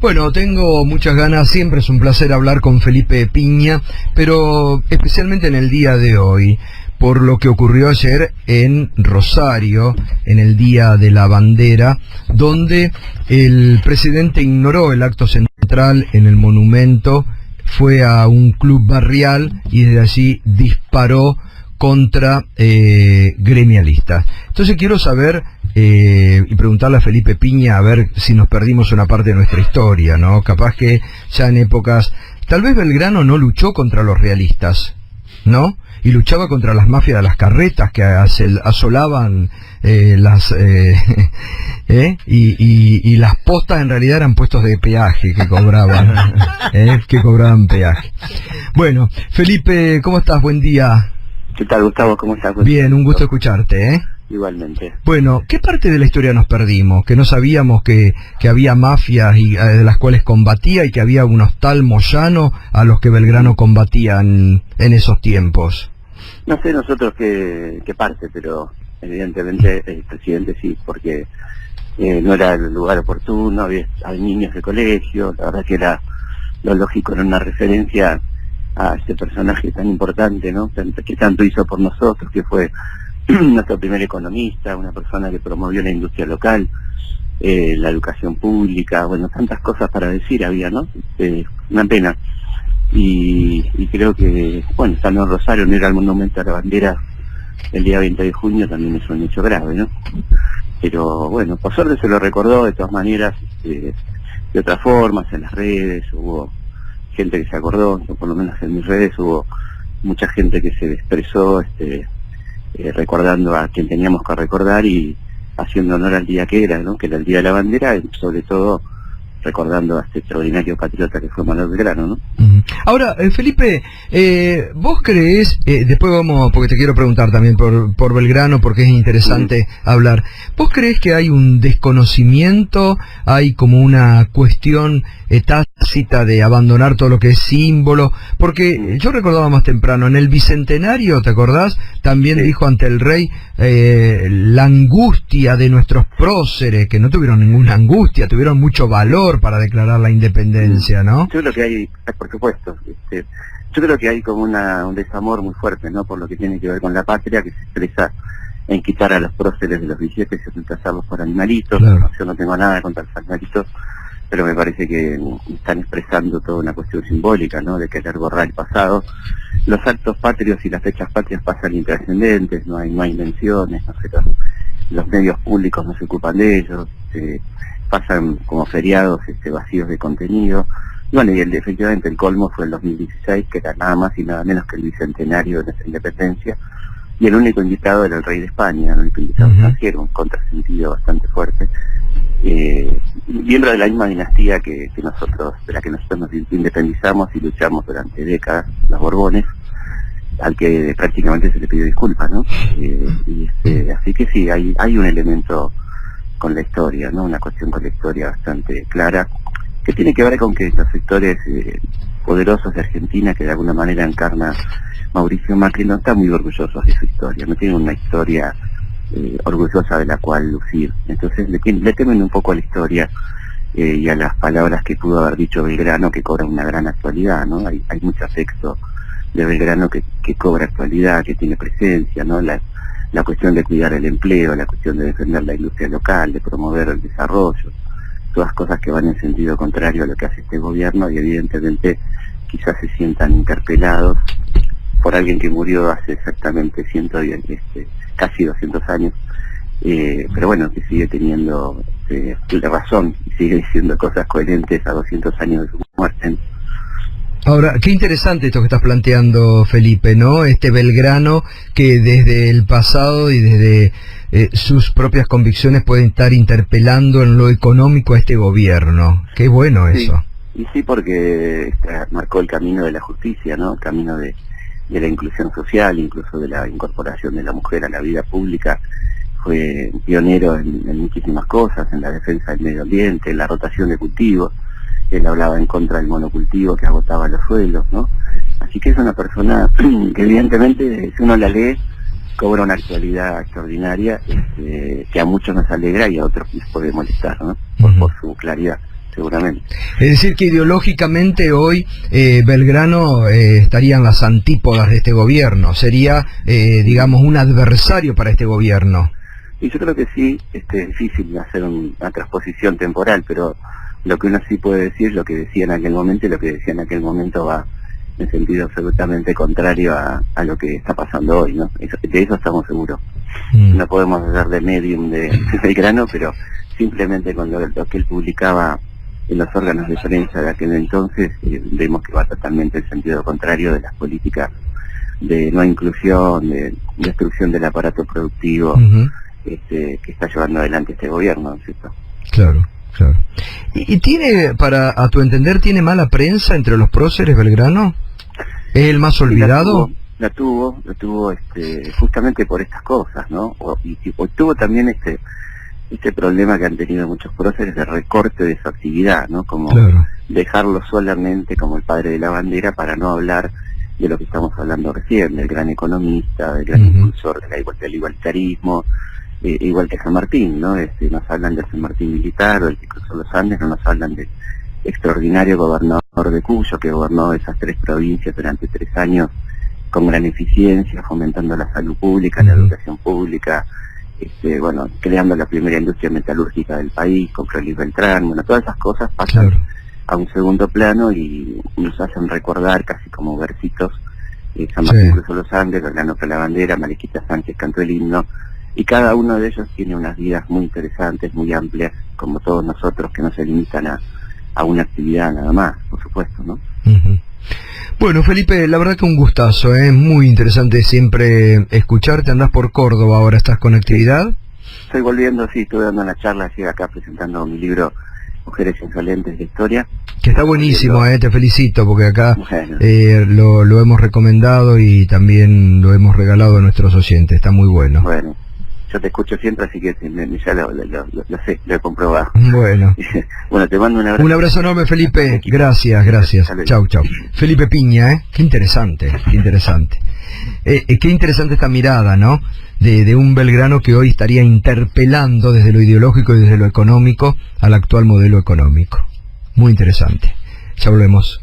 Bueno, tengo muchas ganas, siempre es un placer hablar con Felipe Piña, pero especialmente en el día de hoy, por lo que ocurrió ayer en Rosario, en el Día de la Bandera, donde el presidente ignoró el acto central en el monumento, fue a un club barrial y desde allí disparó contra gremialistas. Entonces quiero saber y preguntarle a Felipe Piña a ver si nos perdimos una parte de nuestra historia, ¿no? Capaz que ya en épocas... Tal vez Belgrano no luchó contra los realistas, ¿no? Y luchaba contra las mafias de las carretas que asolaban y las postas en realidad eran puestos de peaje que cobraban peaje. Bueno, Felipe, ¿cómo estás? Buen día. ¿Qué tal, Gustavo? ¿Cómo estás? Bien, un gusto escucharte, ¿eh? Igualmente. Bueno, ¿qué parte de la historia nos perdimos? Que no sabíamos que había mafias de las cuales combatía y que había unos tal Moyano a los que Belgrano combatían en esos tiempos. No sé nosotros qué parte, pero evidentemente el presidente sí, porque no era el lugar oportuno, había niños de colegio, la verdad que era lo lógico, era una referencia a este personaje tan importante, ¿no? Que tanto hizo por nosotros, que fue nuestro primer economista, una persona que promovió la industria local, la educación pública, bueno, tantas cosas para decir había, ¿no? Una pena. Y creo que, bueno, estando en Rosario, no ir al monumento a la bandera el día 20 de junio también es un hecho grave, ¿no? Pero bueno, por suerte se lo recordó de todas maneras, de otras formas, en las redes, hubo gente que se acordó, por lo menos en mis redes hubo mucha gente que se expresó, recordando a quien teníamos que recordar y haciendo honor al día que era, ¿no? Que era el Día de la Bandera, y sobre todo recordando a este extraordinario patriota que fue Manuel Belgrano, ¿no? Ahora, Felipe, ¿vos creés, después vamos, porque te quiero preguntar también por Belgrano, porque es interesante hablar, ¿vos creés que hay un desconocimiento, hay como una cuestión tácita de abandonar todo lo que es símbolo? Porque yo recordaba más temprano, en el Bicentenario, ¿te acordás? También dijo ante el rey la angustia de nuestros próceres, que no tuvieron ninguna angustia, tuvieron mucho valor para declarar la independencia, ¿no? Yo creo que hay, por supuesto, yo creo que hay como un desamor muy fuerte, ¿no? Por lo que tiene que ver con la patria, que se expresa en quitar a los próceres de los billetes y reemplazarlos por animalitos. Claro. Yo no tengo nada contra los animalitos, pero me parece que están expresando toda una cuestión simbólica, ¿no? De querer borrar el pasado. Los actos patrios y las fechas patrias pasan intrascendentes, no hay menciones, no sé, los medios públicos no se ocupan de ellos, pasan como feriados vacíos de contenido. Y bueno, y efectivamente el colmo fue el 2016, que era nada más y nada menos que el bicentenario de nuestra independencia, y el único invitado era el rey de España, el único invitado extranjero, un contrasentido bastante fuerte, miembro de la misma dinastía que nosotros, de la que nosotros nos independizamos y luchamos durante décadas, los Borbones, al que prácticamente se le pidió disculpas, ¿no? Así que sí, hay un elemento con la historia, ¿no? Una cuestión con la historia bastante clara, que tiene que ver con que los sectores poderosos de Argentina, que de alguna manera encarna Mauricio Macri, no están muy orgullosos de su historia, no tienen una historia orgullosa de la cual lucir. Entonces le temen un poco a la historia y a las palabras que pudo haber dicho Belgrano, que cobran una gran actualidad, ¿no? Hay mucho texto de Belgrano que cobra actualidad, que tiene presencia, ¿no? La cuestión de cuidar el empleo, la cuestión de defender la industria local, de promover el desarrollo, todas cosas que van en sentido contrario a lo que hace este gobierno, y evidentemente quizás se sientan interpelados por alguien que murió hace exactamente casi 200 años, pero bueno, que sigue teniendo la razón y sigue diciendo cosas coherentes a 200 años de su muerte. Ahora, qué interesante esto que estás planteando, Felipe, ¿no? Este Belgrano que desde el pasado y desde sus propias convicciones pueden estar interpelando en lo económico a este gobierno. Qué bueno eso. Y sí, porque marcó el camino de la justicia, ¿no? El camino de la inclusión social, incluso de la incorporación de la mujer a la vida pública. Fue pionero en muchísimas cosas, en la defensa del medio ambiente, en la rotación de cultivos. Él hablaba en contra del monocultivo que agotaba los suelos, ¿no? Así que es una persona que evidentemente, si uno la lee, cobra una actualidad extraordinaria, que a muchos nos alegra y a otros les puede molestar, ¿no? Por su claridad. seguramente. Es decir, que ideológicamente hoy Belgrano estaría en las antípodas de este gobierno, sería, digamos, un adversario para este gobierno. Y yo creo que sí, es difícil hacer una transposición temporal, pero lo que uno sí puede decir, lo que decía en aquel momento, y lo que decía en aquel momento va en sentido absolutamente contrario a lo que está pasando hoy, ¿no? De eso estamos seguros. No podemos hablar de medium de Belgrano, pero simplemente con lo que él publicaba en los órganos de prensa de aquel entonces, vemos que va totalmente en sentido contrario de las políticas de no inclusión, de destrucción del aparato productivo que está llevando adelante este gobierno, ¿no es cierto? Claro. Claro. ¿Y tiene, a tu entender, tiene mala prensa entre los próceres Belgrano? ¿Es el más olvidado? La tuvo justamente por estas cosas, ¿no? Y tuvo también este problema que han tenido muchos próceres de recorte de su actividad, ¿no? Como dejarlo solamente como el padre de la bandera para no hablar de lo que estamos hablando recién, del gran economista, del gran impulsor del igualitarismo, igual que San Martín, ¿no? Nos hablan de San Martín militar o el que cruzó los Andes, no nos hablan del extraordinario gobernador de Cuyo, que gobernó esas 3 provincias durante 3 años con gran eficiencia, fomentando la salud pública, la educación pública, bueno, creando la primera industria metalúrgica del país, con Félix Beltrán, bueno, todas esas cosas pasan a un segundo plano y nos hacen recordar casi como versitos, San Martín cruzó los Andes, Belgrano fue la bandera, Mariquita Sánchez cantó el himno, y cada uno de ellos tiene unas vidas muy interesantes, muy amplias, como todos nosotros, que no se limitan a una actividad nada más, por supuesto, ¿no? Bueno, Felipe, la verdad que un gustazo, muy interesante siempre escucharte. Andás por Córdoba ahora, ¿estás con actividad? Estoy volviendo, sí, estuve dando una charla, llegué acá presentando mi libro Mujeres Insolentes de Historia. Que está buenísimo, te felicito, porque acá lo hemos recomendado y también lo hemos regalado a nuestros oyentes, está muy bueno. Bueno. Yo te escucho siempre, así que ya lo sé, lo he comprobado. Bueno. Bueno, te mando un abrazo. Un abrazo enorme, Felipe. Gracias. Chau. Felipe Piña, qué interesante. Qué interesante esta mirada, ¿no? De un Belgrano que hoy estaría interpelando desde lo ideológico y desde lo económico al actual modelo económico. Muy interesante. Ya volvemos.